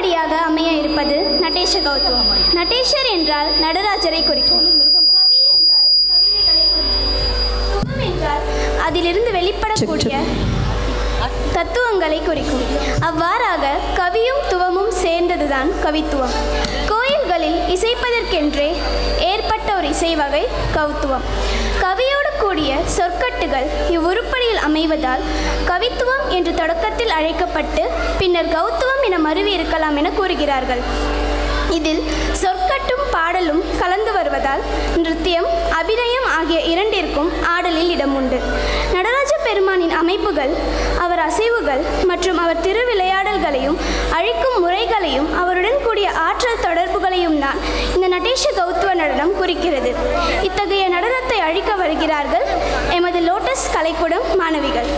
அடுத்தபடியாக அமைய இருப்பது நடேச கௌதமம். நடேசர் என்றால் நடராஜரை குறிக்கும். என்றால் அதிலிருந்து வெளிப்படக்கூடிய தத்துவங்களை குறிக்கும். அவ்வாறாக கவியும் துவமும் சேர்ந்ததுதான் கவித்துவம். கோயில்களில் இசைப்பதற்கென்றே ஏற்பட்ட ஒரு இசை வகை கௌத்துவம். கவியோடு கூடிய சொற்கட்டுகள் இவ்வுருப்படியில் அமைவதால் கவித்துவம் என்று தொடக்கத்தில் அழைக்கப்பட்டு பின்னர் கௌத்துவம் என மருவி இருக்கலாம் என கூறுகிறார்கள். இதில் சொற்கட்டும் பாடலும் கலந்து வருவதால் நிருத்தியம், அபிநயம் ஆகிய இரண்டிற்கும் ஆடலில் இடம் உண்டு. நடராஜ பெருமானின் அமைப்புகள், அவர் அசைவுகள் மற்றும் அவர் திருவிளையாடல்களையும் அழிக்கும் முறைகளையும் அவருடன் கூடிய ஆற்றல் தொடர்புகளையும் தான் இந்த நடேச கௌத்துவ நடனம் குறிக்கிறது. இத்தகைய நடனத்தை அழிக்க வருகிறார்கள் எமது லோட்டஸ் கலைக்கூடம் மாணவிகள்.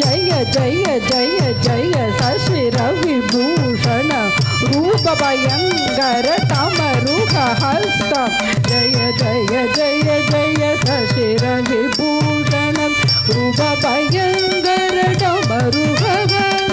जय जय जय जय शशि रविभूषण रूपभयङ्कर तमरुकहस्तं जय जय जय जय सशिरविभूषणं रूपभयङ्कर तमरुकहस्तं